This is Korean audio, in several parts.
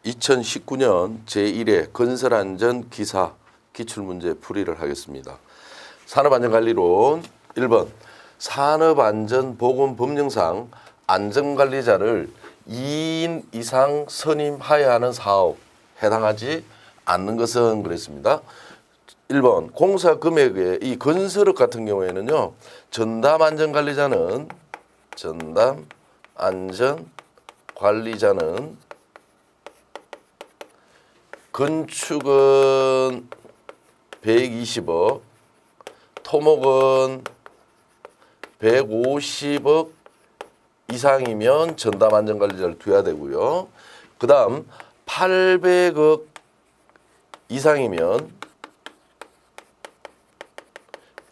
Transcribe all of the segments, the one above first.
2019년 제1회 건설안전 기사 기출문제 풀이를 하겠습니다. 산업안전관리론 1번 산업안전보건법령상 안전관리자를 2인 이상 선임하여야 하는 사업 해당하지 않는 것은 그랬습니다. 1번 공사 금액의 이 건설업 같은 경우에는요. 전담안전관리자는 건축은 120억, 토목은 150억 이상이면 전담안전관리자를 둬야 되고요. 그 다음 800억 이상이면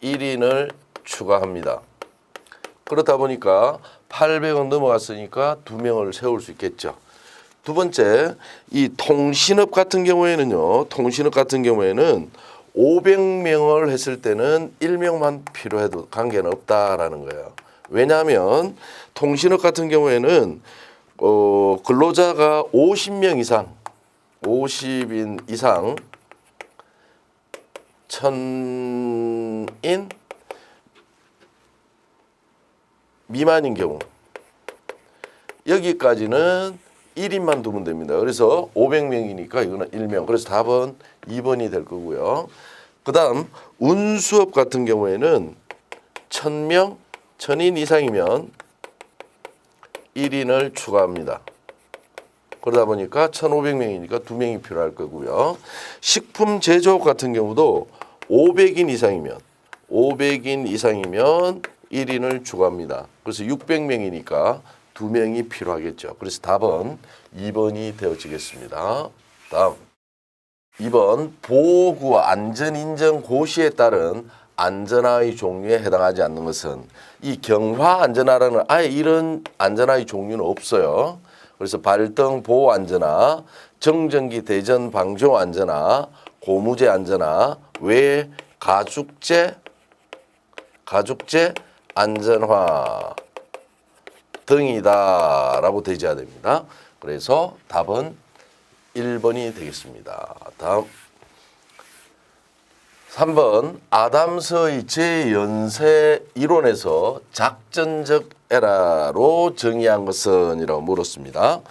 1인을 추가합니다. 그렇다 보니까 800억 넘어갔으니까 2명을 세울 수 있겠죠. 두 번째, 이 통신업 같은 경우에는 500명을 했을 때는 1명만 필요해도 관계는 없다라는 거예요. 왜냐하면 통신업 같은 경우에는 근로자가 50명 이상, 50인 이상 1000인 미만인 경우 여기까지는 1인만 두면 됩니다. 그래서 500명이니까 이거는 1명. 그래서 답은 2번이 될 거고요. 그 다음 운수업 같은 경우에는 1000명, 1000인 이상이면 1인을 추가합니다. 그러다 보니까 1500명이니까 2명이 필요할 거고요. 식품 제조업 같은 경우도 500인 이상이면 1인을 추가합니다. 그래서 600명이니까 2명이 필요하겠죠. 그래서 답은 2번이 되어지겠습니다. 다음 2번 보호구와 안전인정 고시에 따른 안전하의 종류에 해당하지 않는 것은 이 경화 안전하라는 아예 이런 안전하의 종류는 없어요. 그래서 발등 보호 안전화, 정전기 대전 방조 안전화, 고무제 안전화, 외 가죽재 안전화 등이다라고 되져야 됩니다. 그래서 답은 1번이 되겠습니다. 다음 3번 아담스의 재연쇄 이론에서 작전적 에러로 정의한 것은 이라고 물었습니다.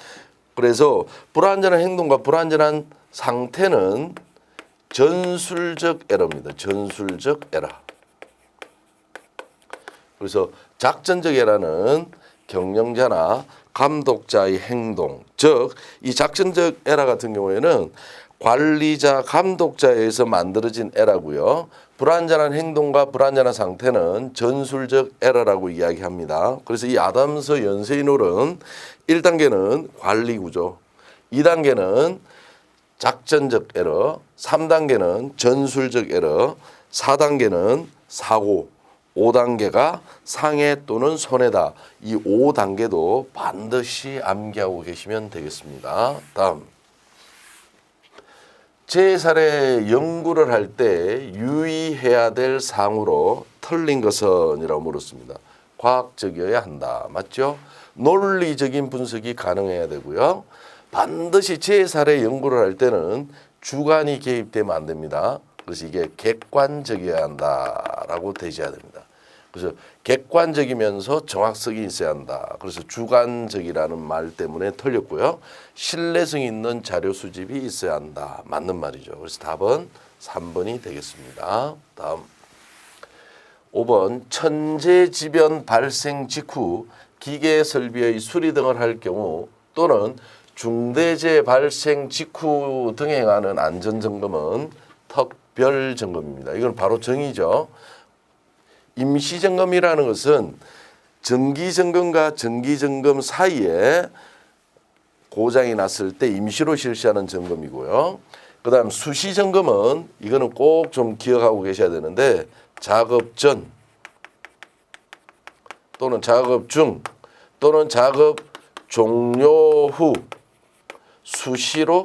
그래서 불안전한 행동과 불안전한 상태는 전술적 에러입니다. 전술적 에러. 그래서 작전적 에러는 경영자나 감독자의 행동, 즉 이 작전적 에러 같은 경우에는 관리자, 감독자에 의해서 만들어진 에러고요. 불안전한 행동과 불안전한 상태는 전술적 에러라고 이야기합니다. 그래서 이 아담스 연쇄인홀은 1단계는 관리구조, 2단계는 작전적 에러, 3단계는 전술적 에러, 4단계는 사고, 5단계가 상해 또는 손해다. 이 5단계도 반드시 암기하고 계시면 되겠습니다. 다음 제3의 연구를 할 때 유의해야 될 사항으로 틀린 것은 이라고 물었습니다. 과학적이어야 한다. 맞죠? 논리적인 분석이 가능해야 되고요. 반드시 제3의 연구를 할 때는 주관이 개입되면 안 됩니다. 그래서 이게 객관적이어야 한다라고 되셔야 됩니다. 그래서 객관적이면서 정확성이 있어야 한다. 그래서 주관적이라는 말 때문에 틀렸고요. 신뢰성 있는 자료 수집이 있어야 한다. 맞는 말이죠. 그래서 답은 3번이 되겠습니다. 다음 5번 천재지변 발생 직후 기계 설비의 수리 등을 할 경우 또는 중대재해 발생 직후 등에 행하는 안전점검은 특별점검입니다. 이건 바로 정의죠. 임시점검이라는 것은 정기점검과 정기점검 사이에 고장이 났을 때 임시로 실시하는 점검이고요. 그 다음 수시점검은 이거는 꼭 좀 기억하고 계셔야 되는데 작업 전 또는 작업 중 또는 작업 종료 후 수시로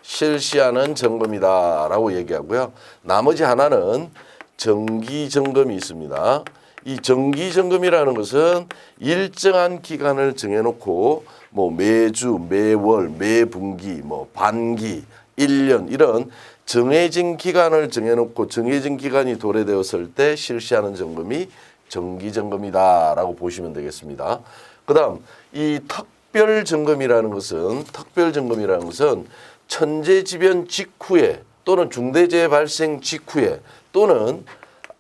실시하는 점검이다라고 얘기하고요. 나머지 하나는 정기 점검이 있습니다. 이 정기점검이라는 것은 일정한 기간을 정해놓고 뭐 매주, 매월, 매분기, 뭐 반기, 1년 이런 정해진 기간을 정해놓고 정해진 기간이 도래되었을 때 실시하는 점검이 정기점검이다라고 보시면 되겠습니다. 그다음 이 특별점검이라는 것은 천재지변 직후에 또는 중대재해 발생 직후에 또는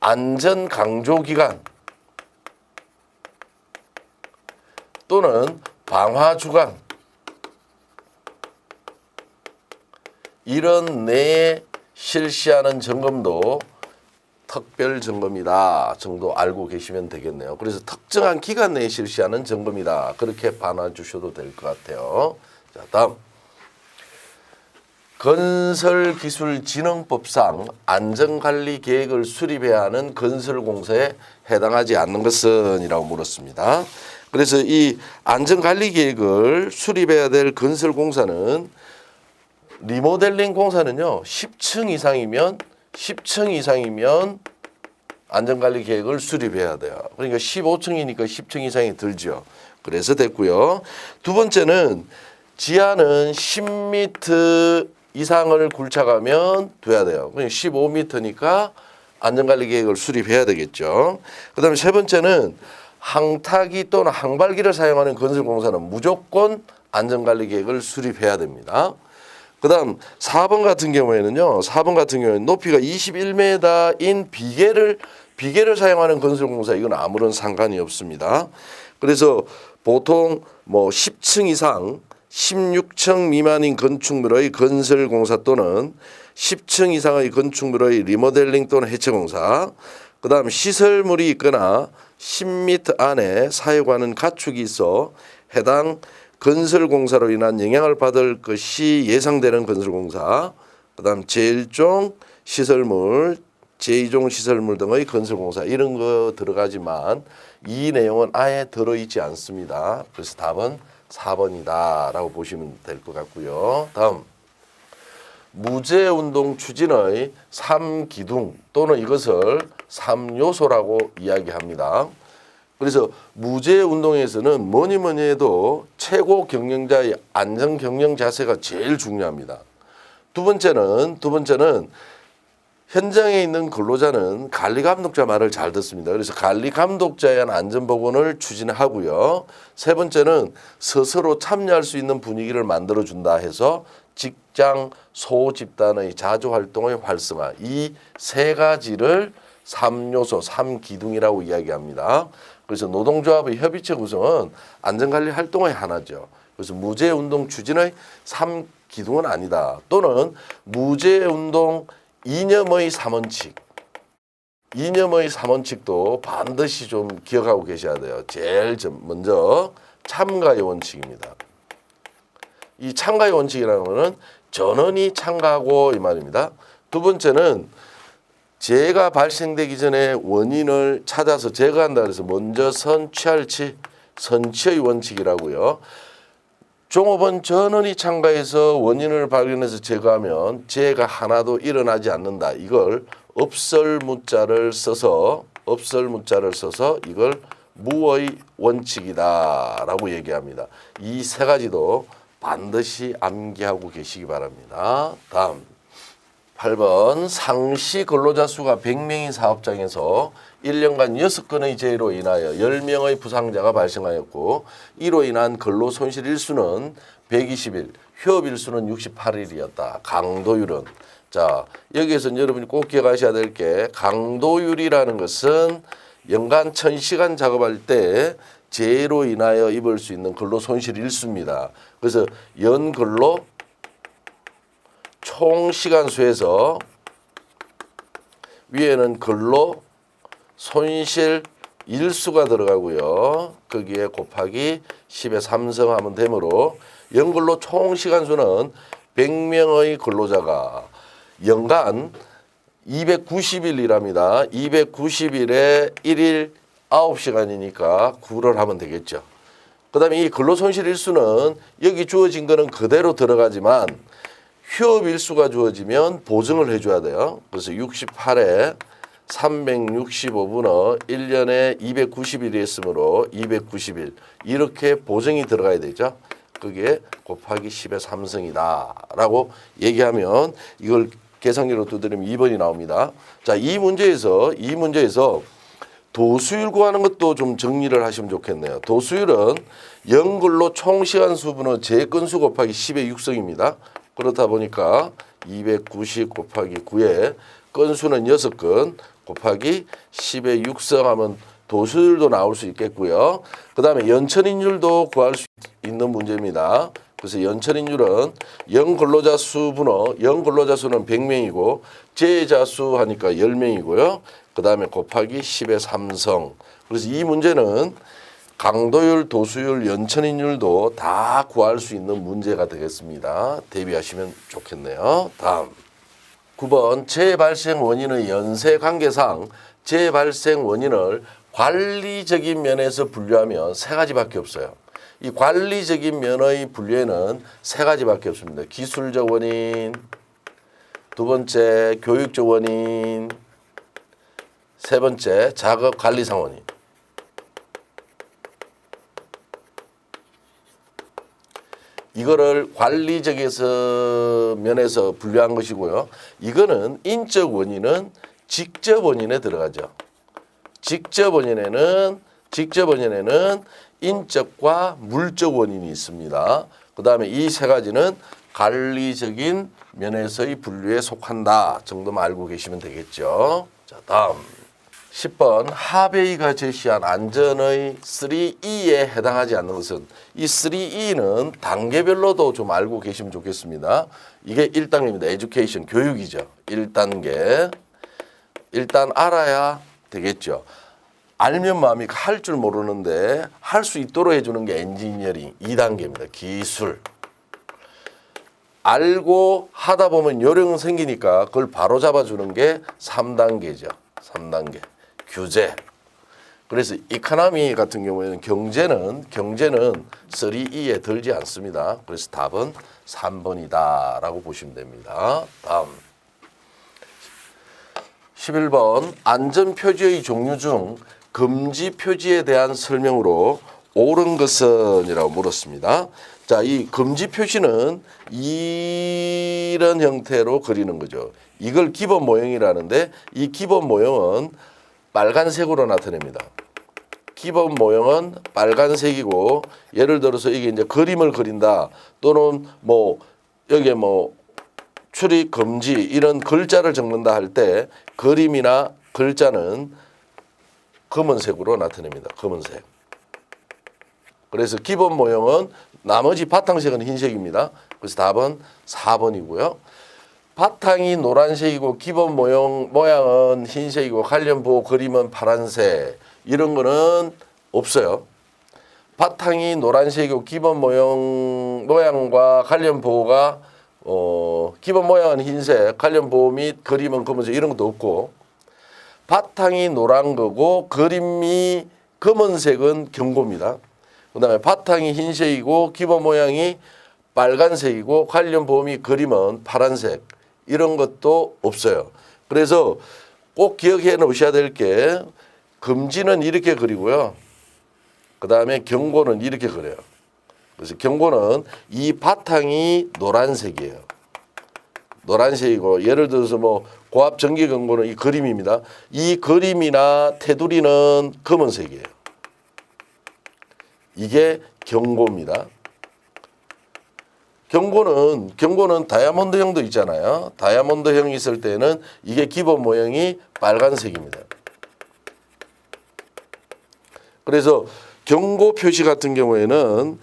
안전 강조 기간 또는 방화 주간 이런 내에 실시하는 점검도 특별 점검이다 정도 알고 계시면 되겠네요. 그래서 특정한 기간 내에 실시하는 점검이다. 그렇게 봐놔 주셔도 될 것 같아요. 자, 다음. 건설기술진흥법상 안전관리 계획을 수립해야 하는 건설공사에 해당하지 않는 것은 이라고 물었습니다. 그래서 이 안전관리 계획을 수립해야 될 건설공사는 리모델링 공사는요 10층 이상이면 안전관리 계획을 수립해야 돼요. 그러니까 15층이니까 10층 이상이 들죠. 그래서 됐고요. 두 번째는 지하는 10m 이상을 굴착하면 돼야 돼요. 그러니까 15m니까 안전관리 계획을 수립해야 되겠죠. 그다음에 세 번째는 항타기 또는 항발기를 사용하는 건설공사는 무조건 안전관리 계획을 수립해야 됩니다. 그다음 4번 같은 경우에는 높이가 21m인 비계를 사용하는 건설공사 이건 아무런 상관이 없습니다. 그래서 보통 뭐 10층 이상 16층 미만인 건축물의 건설공사 또는 10층 이상의 건축물의 리모델링 또는 해체공사, 그다음 시설물이 있거나 10m 안에 사용하는 가축이 있어 해당 건설공사로 인한 영향을 받을 것이 예상되는 건설공사, 그다음 제1종 시설물, 제2종 시설물 등의 건설공사 이런 거 들어가지만 이 내용은 아예 들어있지 않습니다. 그래서 답은 4번이다라고 보시면 될 것 같고요. 다음 무제운동 추진의 3기둥 또는 이것을 3요소라고 이야기합니다. 그래서 무제운동에서는 뭐니 해도 최고 경영자의 안전 경영 자세가 제일 중요합니다. 두 번째는 현장에 있는 근로자는 관리 감독자 말을 잘 듣습니다. 그래서 관리 감독자에 대한 안전 보건을 추진하고요. 세 번째는 스스로 참여할 수 있는 분위기를 만들어 준다 해서 직장 소집단의 자주 활동의 활성화 이 세 가지를 3요소, 3기둥이라고 이야기합니다. 그래서 노동조합의 협의체 구성은 안전관리 활동의 하나죠. 그래서 무제운동 추진의 3기둥은 아니다. 또는 무제운동 이념의 3원칙. 이념의 3원칙도 반드시 좀 기억하고 계셔야 돼요. 제일 먼저 참가의 원칙입니다. 이 참가의 원칙이라는 것은 전원이 참가하고 이 말입니다. 두 번째는 재해가 발생되기 전에 원인을 찾아서 제거한다 그래서 먼저 선취의 원칙이라고요. 종업원 전원이 참가해서 원인을 발견해서 제거하면 재해가 하나도 일어나지 않는다. 이걸 업설무자를 써서 이걸 무의 원칙이다라고 얘기합니다. 이 세 가지도 반드시 암기하고 계시기 바랍니다. 다음 8번 상시 근로자 수가 100명인 사업장에서 1년간 6건의 재해로 인하여 10명의 부상자가 발생하였고 이로 인한 근로 손실 일수는 120일, 휴업 일수는 68일이었다. 강도율은 자 여기에서 여러분이 꼭 기억하셔야 될 게 강도율이라는 것은 연간 1000시간 작업할 때 재해로 인하여 입을 수 있는 근로 손실 일수입니다. 그래서 연근로 총 시간 수에서 위에는 근로 손실 일수가 들어가고요. 거기에 곱하기 10의 3승하면 되므로 연근로 총 시간 수는 100명의 근로자가 연간 290일이랍니다. 290일에 1일 9시간이니까 9를 하면 되겠죠. 그 다음에 이 근로손실 일수는 여기 주어진 거는 그대로 들어가지만 휴업 일수가 주어지면 보증을 해줘야 돼요. 그래서 68에 365분의 1년에 290일이 있으므로 290일 이렇게 보정이 들어가야 되죠. 그게 곱하기 10의 3승이다 라고 얘기하면 이걸 계산기로 두드리면 2번이 나옵니다. 자, 이 문제에서 도수율 구하는 것도 좀 정리를 하시면 좋겠네요. 도수율은 영글로 총시간 수분의 제건수 곱하기 10의 6승입니다. 그렇다 보니까 290 곱하기 9에 건수는 6건 곱하기 10의 6승 하면 도수율도 나올 수 있겠고요. 그 다음에 연천인율도 구할 수 있는 문제입니다. 그래서 연천인율은 영근로자 수분의 영근로자 수는 100명이고 제자 수 하니까 10명이고요. 그 다음에 곱하기 10의 3성. 그래서 이 문제는 강도율, 도수율, 연천인율도 다 구할 수 있는 문제가 되겠습니다. 대비하시면 좋겠네요. 다음 9번 재발생 원인의 연쇄 관계상 재발생 원인을 관리적인 면에서 분류하면 세 가지밖에 없어요. 이 관리적인 면의 분류에는 세 가지밖에 없습니다. 기술적 원인, 두 번째 교육적 원인, 세 번째 작업 관리상 원인. 이거를 관리적에서 면에서 분류한 것이고요. 이거는 인적 원인은 직접 원인에 들어가죠. 직접 원인에는 인적과 물적 원인이 있습니다. 그 다음에 이 세 가지는 관리적인 면에서의 분류에 속한다 정도만 알고 계시면 되겠죠. 자, 다음 10번 하베이가 제시한 안전의 3E에 해당하지 않는 것은 이 3E는 단계별로도 좀 알고 계시면 좋겠습니다. 이게 1단계입니다. 에듀케이션, 교육이죠. 1단계. 일단 알아야 되겠죠. 알면 마음이 할 줄 모르는데 할 수 있도록 해주는 게 엔지니어링 2단계입니다. 기술. 알고 하다 보면 요령 생기니까 그걸 바로 잡아주는 게 3단계죠. 3단계. 규제. 그래서 이코노미 같은 경우에는 경제는 3E에 들지 않습니다. 그래서 답은 3번이다 라고 보시면 됩니다. 다음 11번 안전표지의 종류 중 금지 표지에 대한 설명으로 옳은 것은 이라고 물었습니다. 자, 이 금지 표시는 이런 형태로 그리는 거죠. 이걸 기본 모형이라는데 이 기본 모형은 빨간색으로 나타냅니다. 기본 모형은 빨간색이고 예를 들어서 이게 이제 그림을 그린다 또는 뭐 여기에 뭐 출입 금지 이런 글자를 적는다 할 때 그림이나 글자는 검은색으로 나타냅니다. 검은색. 그래서 기본 모형은 나머지 바탕색은 흰색입니다. 그래서 답은 4번이고요. 바탕이 노란색이고 기본 모양은 흰색이고 관련 보호 그림은 파란색 이런 거는 없어요. 바탕이 노란색이고 기본 모양과 관련 보호가 기본 모양은 흰색, 관련 보호 및 그림은 검은색 이런 것도 없고 바탕이 노란 거고 그림이 검은색은 경고입니다. 그 다음에 바탕이 흰색이고 기본 모양이 빨간색이고 관련 보호 및 그림은 파란색 이런 것도 없어요. 그래서 꼭 기억해 놓으셔야 될 게 금지는 이렇게 그리고요. 그 다음에 경고는 이렇게 그려요. 그래서 경고는 이 바탕이 노란색이에요. 노란색이고 예를 들어서 뭐 고압 전기 경고는 이 그림입니다. 이 그림이나 테두리는 검은색이에요. 이게 경고입니다. 경고는 다이아몬드형도 있잖아요. 다이아몬드형이 있을 때는 이게 기본 모형이 빨간색입니다. 그래서 경고 표시 같은 경우에는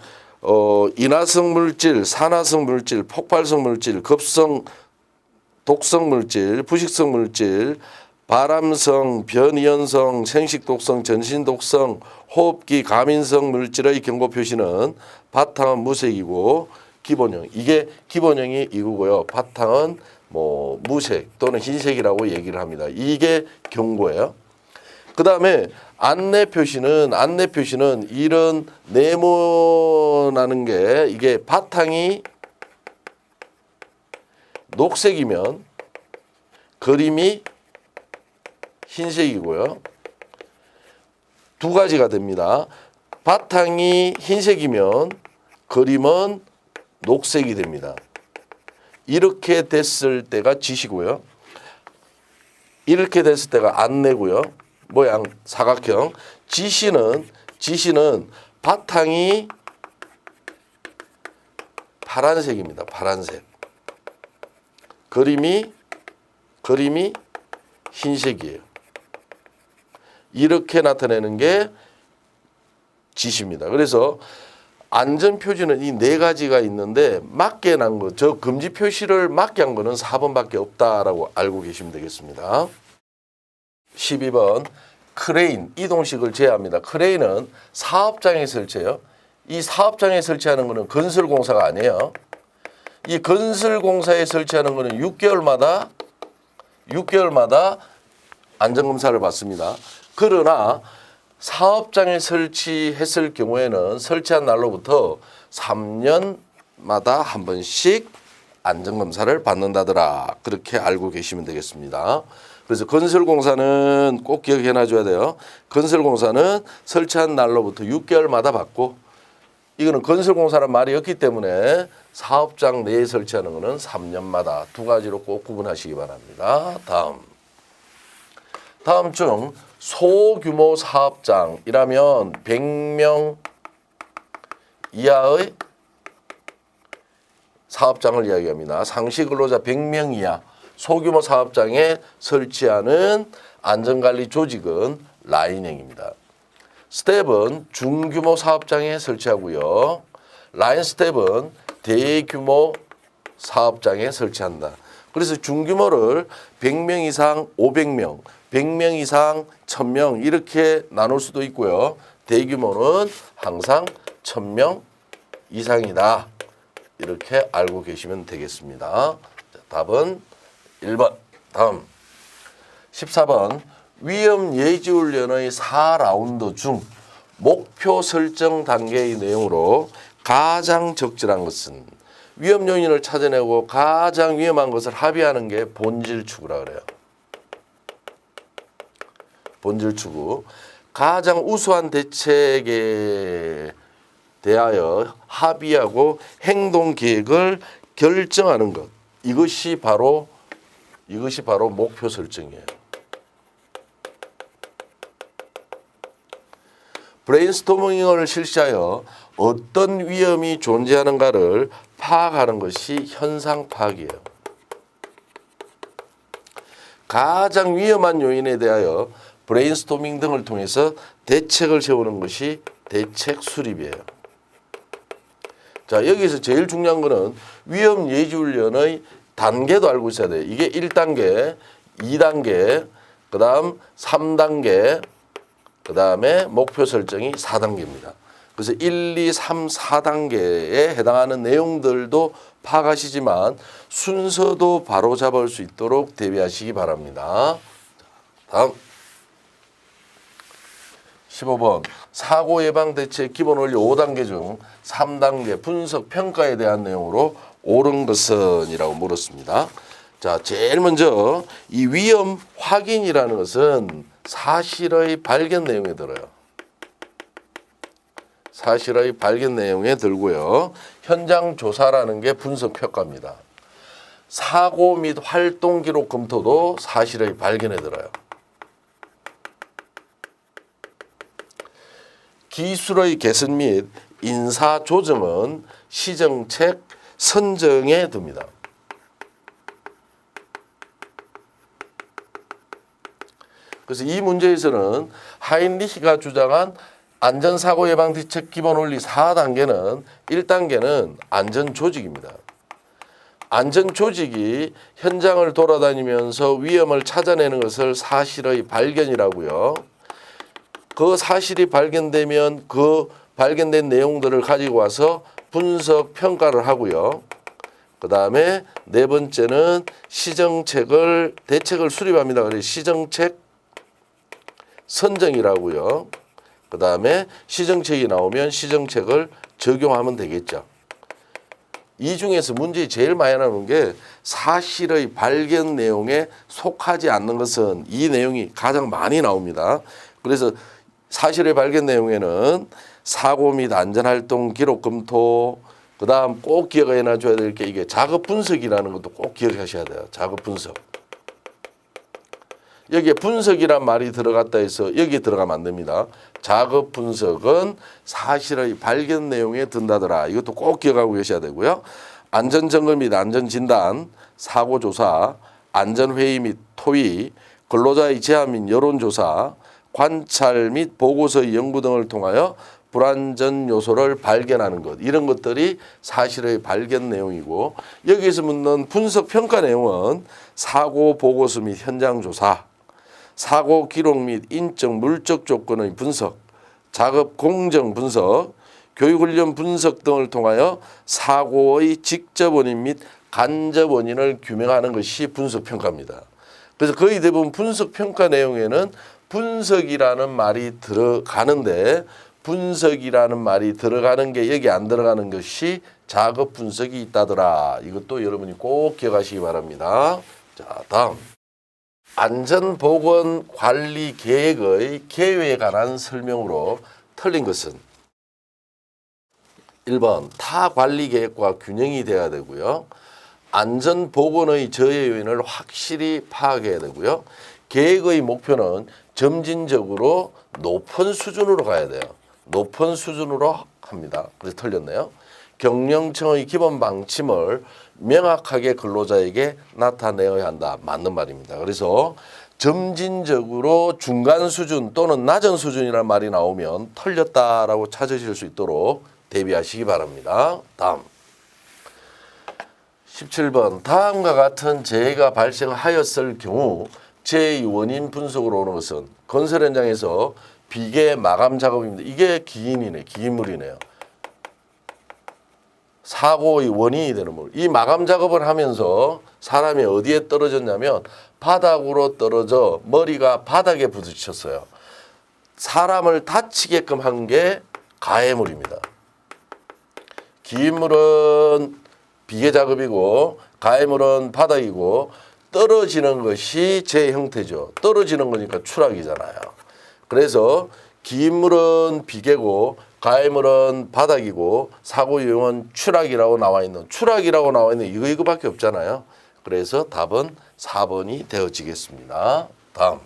인화성 물질, 산화성 물질, 폭발성 물질, 급성 독성 물질, 부식성 물질, 발암성, 변이연성, 생식독성, 전신독성, 호흡기 감인성 물질의 경고 표시는 바탕은 무색이고 기본형. 이게 기본형이 이거고요. 바탕은 뭐 무색 또는 흰색이라고 얘기를 합니다. 이게 경고예요. 그 다음에 안내 표시는 이런 네모나는 게 이게 바탕이 녹색이면 그림이 흰색이고요. 두 가지가 됩니다. 바탕이 흰색이면 그림은 녹색이 됩니다. 이렇게 됐을 때가 지시고요. 이렇게 됐을 때가 안내고요. 모양 사각형. 지시는 바탕이 파란색입니다. 파란색. 그림이 흰색이에요. 이렇게 나타내는 게 지시입니다. 그래서 안전표지는 이 네 가지가 있는데 맞게 난 거, 저 금지 표시를 맞게 한 거는 4번밖에 없다라고 알고 계시면 되겠습니다. 12번 크레인, 이동식을 제외합니다. 크레인은 사업장에 설치해요. 이 사업장에 설치하는 거는 건설공사가 아니에요. 이 건설공사에 설치하는 거는 6개월마다 안전검사를 받습니다. 그러나 사업장에 설치했을 경우에는 설치한 날로부터 3년마다 한 번씩 안전검사를 받는다더라. 그렇게 알고 계시면 되겠습니다. 그래서 건설공사는 꼭 기억해 놔줘야 돼요. 건설공사는 설치한 날로부터 6개월마다 받고, 이거는 건설공사란 말이 없기 때문에 사업장 내에 설치하는 것은 3년마다 두 가지로 꼭 구분하시기 바랍니다. 다음 중 소규모 사업장이라면 100명 이하의 사업장을 이야기합니다. 상시 근로자 100명 이하 소규모 사업장에 설치하는 안전관리 조직은 라인형입니다. 스텝은 중규모 사업장에 설치하고요. 라인 스텝은 대규모 사업장에 설치한다. 그래서 중규모를 100명 이상 500명, 100명 이상 1000명 이렇게 나눌 수도 있고요. 대규모는 항상 1000명 이상이다. 이렇게 알고 계시면 되겠습니다. 자, 답은 1번. 다음 14번 위험 예지훈련의 4라운드 중 목표 설정 단계의 내용으로 가장 적절한 것은, 위험 요인을 찾아내고 가장 위험한 것을 합의하는 게 본질 추구라 그래요. 본질 추구. 가장 우수한 대책에 대하여 합의하고 행동 계획을 결정하는 것. 이것이 바로 목표 설정이에요. 브레인스토밍을 실시하여 어떤 위험이 존재하는가를 파악하는 것이 현상 파악이에요. 가장 위험한 요인에 대하여 브레인스토밍 등을 통해서 대책을 세우는 것이 대책 수립이에요. 자, 여기서 제일 중요한 거는 위험 예지훈련의 단계도 알고 있어야 돼요. 이게 1단계, 2단계, 그 다음 3단계, 그 다음에 목표 설정이 4단계입니다. 그래서 1, 2, 3, 4단계에 해당하는 내용들도 파악하시지만 순서도 바로잡을 수 있도록 대비하시기 바랍니다. 다음 15번 사고 예방 대책 기본 원리 5단계 중 3단계 분석 평가에 대한 내용으로 옳은 것은 이라고 물었습니다. 자, 제일 먼저 이 위험 확인이라는 것은 사실의 발견 내용에 들어요. 사실의 발견 내용에 들고요. 현장 조사라는 게 분석 평가입니다. 사고 및 활동 기록 검토도 사실의 발견에 들어요. 기술의 개선 및 인사 조정은 시정책 선정에 듭니다. 그래서 이 문제에서는 하인리히가 주장한 안전사고 예방 대책 기본 원리 4단계는 1단계는 안전조직입니다. 안전조직이 현장을 돌아다니면서 위험을 찾아내는 것을 사실의 발견이라고요. 그 사실이 발견되면 그 발견된 내용들을 가지고 와서 분석 평가를 하고요. 그 다음에 네 번째는 대책을 수립합니다. 그래서 시정책 선정이라고요. 그 다음에 시정책이 나오면 시정책을 적용하면 되겠죠. 이 중에서 문제에 제일 많이 나오는 게 사실의 발견 내용에 속하지 않는 것은 이 내용이 가장 많이 나옵니다. 그래서 사실의 발견 내용에는 사고 및 안전활동 기록 검토, 그 다음 꼭 기억해 놔줘야 될 게 이게 작업 분석이라는 것도 꼭 기억하셔야 돼요. 작업 분석. 여기에 분석이란 말이 들어갔다 해서 여기에 들어가면 안 됩니다. 작업 분석은 사실의 발견 내용에 든다더라. 이것도 꼭 기억하고 계셔야 되고요. 안전점검 및 안전진단, 사고조사, 안전회의 및 토의, 근로자의 제한 및 여론조사, 관찰 및 보고서의 연구 등을 통하여 불안전 요소를 발견하는 것, 이런 것들이 사실의 발견 내용이고, 여기에서 묻는 분석 평가 내용은 사고 보고서 및 현장 조사, 사고 기록 및 인적 물적 조건의 분석, 작업 공정 분석, 교육훈련 분석 등을 통하여 사고의 직접 원인 및 간접 원인을 규명하는 것이 분석 평가입니다. 그래서 거의 대부분 분석 평가 내용에는 분석이라는 말이 들어가는데, 분석이라는 말이 들어가는 게 여기 안 들어가는 것이 작업 분석이 있다더라. 이것도 여러분이 꼭 기억하시기 바랍니다. 자, 다음. 안전보건관리계획의 개요에 관한 설명으로 틀린 것은 1번 타관리계획과 균형이 돼야 되고요. 안전보건의 저해 요인을 확실히 파악해야 되고요. 계획의 목표는 점진적으로 높은 수준으로 가야 돼요. 높은 수준으로 합니다. 그래서 틀렸네요. 경영청의 기본 방침을 명확하게 근로자에게 나타내어야 한다. 맞는 말입니다. 그래서 점진적으로 중간 수준 또는 낮은 수준이라는 말이 나오면 틀렸다라고 찾으실 수 있도록 대비하시기 바랍니다. 다음 17번 다음과 같은 재해가 발생하였을 경우 재해의 원인 분석으로 오는 것은 건설 현장에서 비계 마감 작업입니다. 이게 기인이네, 기인물이네요. 사고의 원인이 되는 물. 이 마감 작업을 하면서 사람이 어디에 떨어졌냐면 바닥으로 떨어져 머리가 바닥에 부딪혔어요. 사람을 다치게끔 한 게 가해물입니다. 기인물은 비계 작업이고 가해물은 바닥이고 떨어지는 것이 제 형태죠. 떨어지는 거니까 추락이잖아요. 그래서 기인물은 비계고 가해물은 바닥이고 사고 유형은 추락이라고 나와 있는 이거밖에 없잖아요. 그래서 답은 4번이 되어지겠습니다. 다음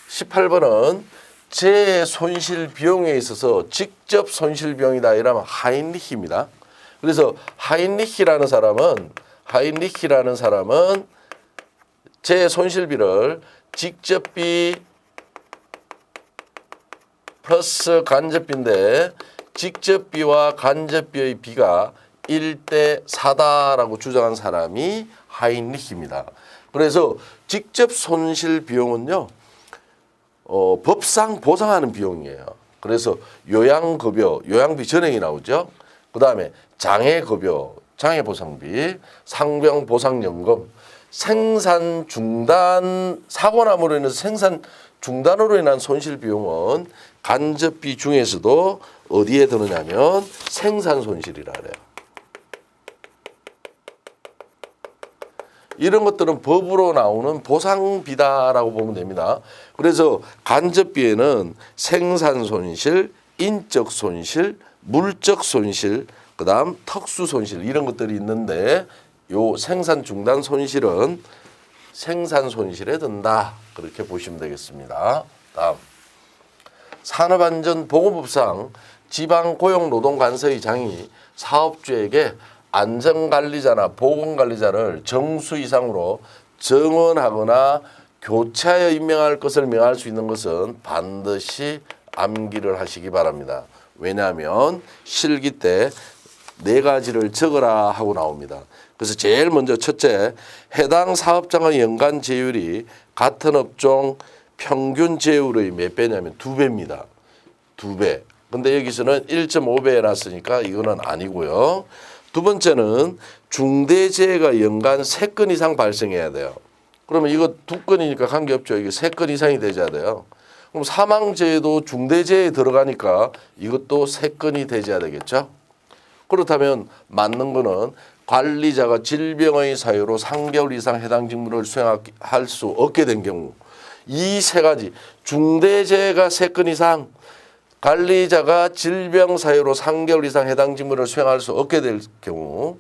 18번은 재해 손실 비용에 있어서 직접 손실 비용이다 이러면 하인리히입니다. 그래서 하인리히라는 사람은 재해 손실비를 직접비 플러스 간접비인데 직접비와 간접비의 비가 1대 4다라고 주장한 사람이 하인리히입니다. 그래서 직접 손실 비용은요, 법상 보상하는 비용이에요. 그래서 요양급여, 요양비 전액이 나오죠. 그 다음에 장애급여, 장애보상비, 상병보상연금, 생산 중단, 사고 나무로 인해서 생산 중단으로 인한 손실 비용은 간접비 중에서도 어디에 드느냐면 생산 손실이라 그래요. 이런 것들은 법으로 나오는 보상비다라고 보면 됩니다. 그래서 간접비에는 생산 손실, 인적 손실, 물적 손실, 그다음 특수 손실 이런 것들이 있는데 요 생산 중단 손실은 생산 손실에 든다. 그렇게 보시면 되겠습니다. 다음 산업안전보건법상 지방고용노동관서의 장이 사업주에게 안전관리자나 보건관리자를 정수 이상으로 정원하거나 교체하여 임명할 것을 명할 수 있는 것은 반드시 암기를 하시기 바랍니다. 왜냐하면 실기 때 4가지를 적으라 하고 나옵니다. 그래서 제일 먼저 첫째, 해당 사업장의 연간 제휴율이 같은 업종 평균 제휴율의 몇 배냐면 2배입니다. 2배. 근데 여기서는 1.5배 해놨으니까 이거는 아니고요. 두 번째는 중대재해가 연간 3건 이상 발생해야 돼요. 그러면 이거 2건이니까 관계없죠. 이게 3건 이상이 되져야 돼요. 그럼 사망재해도 중대재해에 들어가니까 이것도 3건이 되져야 되겠죠. 그렇다면 맞는 거는 관리자가 질병의 사유로 3개월 이상 해당 직무를 수행할 수 없게 된 경우 이 세 가지 중대재해가 3건 이상 관리자가 질병 사유로 3개월 이상 해당 직무를 수행할 수 없게 될 경우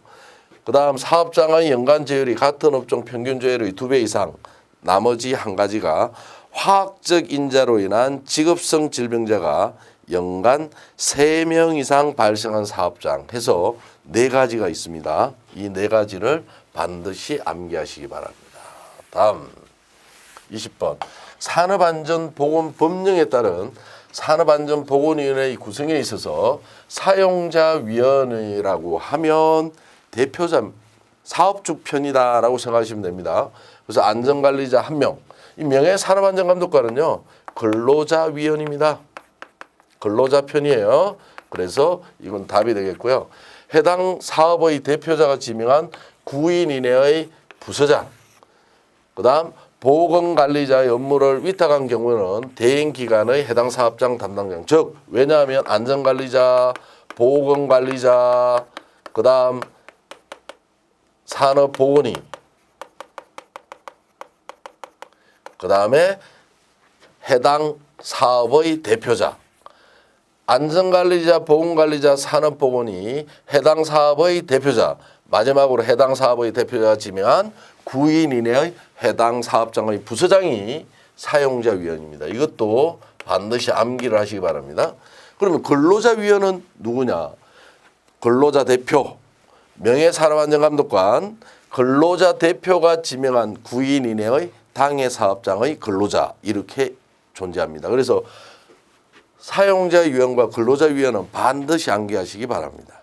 그다음 사업장의 연간 재율이 같은 업종 평균 재율의 2배 이상 나머지 한 가지가 화학적 인자로 인한 직업성 질병자가 연간 3명 이상 발생한 사업장 해서 4가지가 있습니다. 이 4가지를 반드시 암기하시기 바랍니다. 다음 20번 산업안전보건법령에 따른 산업안전보건위원회의 구성에 있어서 사용자위원회라고 하면 대표자 사업주 편이다라고 생각하시면 됩니다. 그래서 안전관리자 1명, 이 명예산업안전감독관은요 근로자위원입니다. 근로자 편이에요. 그래서 이건 답이 되겠고요. 해당 사업의 대표자가 지명한 9인 이내의 부서장, 그다음 보건관리자의 업무를 위탁한 경우는 대행기관의 해당 사업장 담당자, 즉 왜냐하면 안전관리자, 보건관리자, 그다음 산업보건위, 그다음에 해당 사업의 대표자, 안전관리자, 보건관리자, 산업보건이 해당 사업의 대표자, 마지막으로 해당 사업의 대표자가 지명한 9인 이내의 해당 사업장의 부서장이 사용자위원입니다. 이것도 반드시 암기를 하시기 바랍니다. 그러면 근로자위원은 누구냐? 근로자 대표, 명예산업안전감독관, 근로자 대표가 지명한 9인 이내의 당해 사업장의 근로자 이렇게 존재합니다. 그래서 사용자위원과 근로자위원은 반드시 암기하시기 바랍니다.